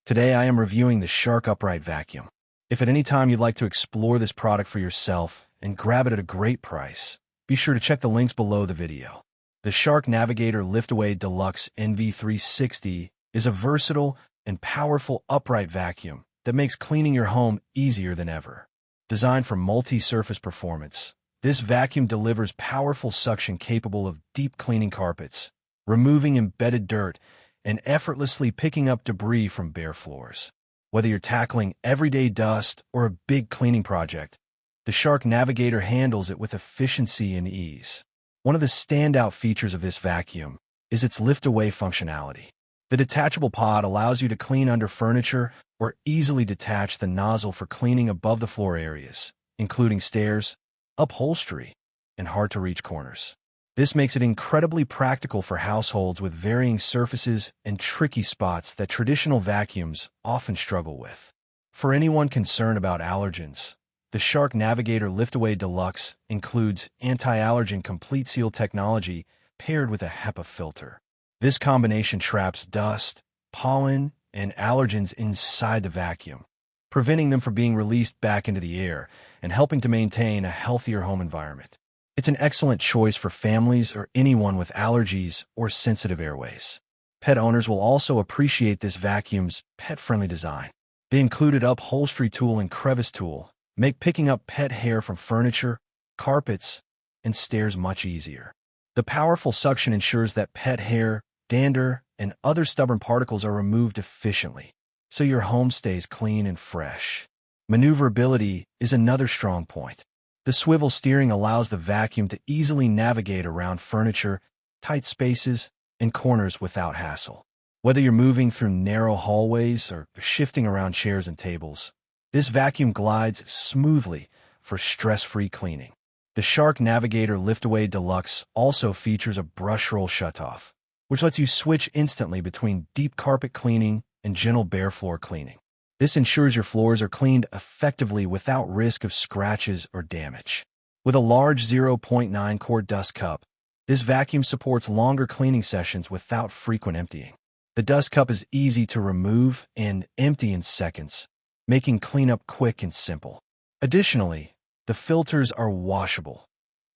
Today I am reviewing the Shark Upright Vacuum. If at any time you'd like to explore this product for yourself and grab it at a great price, be sure to check the links below the video. The Shark Navigator Liftaway Deluxe NV360 is a versatile and powerful upright vacuum that makes cleaning your home easier than ever. Designed for multi-surface performance, this vacuum delivers powerful suction capable of deep cleaning carpets, removing embedded dirt, and effortlessly picking up debris from bare floors. Whether you're tackling everyday dust or a big cleaning project, the Shark Navigator handles it with efficiency and ease. One of the standout features of this vacuum is its lift-away functionality. The detachable pod allows you to clean under furniture or easily detach the nozzle for cleaning above the floor areas, including stairs, upholstery, and hard-to-reach corners. This makes it incredibly practical for households with varying surfaces and tricky spots that traditional vacuums often struggle with. For anyone concerned about allergens, the Shark Navigator Liftaway Deluxe includes Anti-Allergen Complete Seal Technology paired with a HEPA filter. This combination traps dust, pollen, and allergens inside the vacuum, preventing them from being released back into the air and helping to maintain a healthier home environment. It's an excellent choice for families or anyone with allergies or sensitive airways. Pet owners will also appreciate this vacuum's pet-friendly design. The included upholstery tool and crevice tool make picking up pet hair from furniture, carpets, and stairs much easier. The powerful suction ensures that pet hair, dander, and other stubborn particles are removed efficiently, so your home stays clean and fresh. Maneuverability is another strong point. The swivel steering allows the vacuum to easily navigate around furniture, tight spaces, and corners without hassle. Whether you're moving through narrow hallways or shifting around chairs and tables, this vacuum glides smoothly for stress-free cleaning. The Shark Navigator Liftaway Deluxe also features a brushroll shutoff, which lets you switch instantly between deep carpet cleaning and gentle bare floor cleaning. This ensures your floors are cleaned effectively without risk of scratches or damage. With a large 0.9 quart dust cup, this vacuum supports longer cleaning sessions without frequent emptying. The dust cup is easy to remove and empty in seconds, making cleanup quick and simple. Additionally, the filters are washable.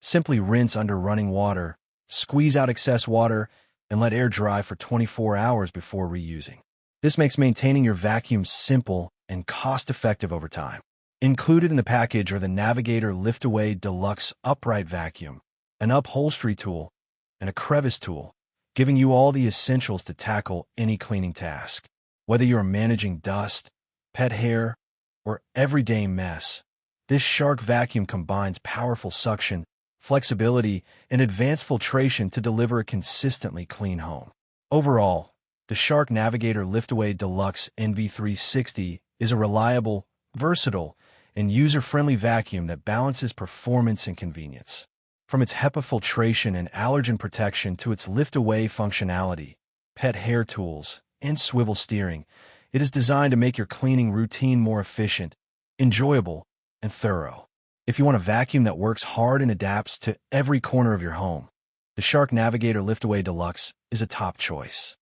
Simply rinse under running water, squeeze out excess water, and let air dry for 24 hours before reusing. This makes maintaining your vacuum simple and cost-effective over time. Included in the package are the Navigator Liftaway Deluxe Upright Vacuum, an upholstery tool, and a crevice tool, giving you all the essentials to tackle any cleaning task. Whether you are managing dust, pet hair, or everyday mess, this Shark vacuum combines powerful suction, flexibility, and advanced filtration to deliver a consistently clean home. Overall, the Shark Navigator Liftaway Deluxe NV360 is a reliable, versatile, and user-friendly vacuum that balances performance and convenience. From its HEPA filtration and allergen protection to its lift-away functionality, pet hair tools, and swivel steering, it is designed to make your cleaning routine more efficient, enjoyable, and thorough. If you want a vacuum that works hard and adapts to every corner of your home, the Shark Navigator Liftaway Deluxe is a top choice.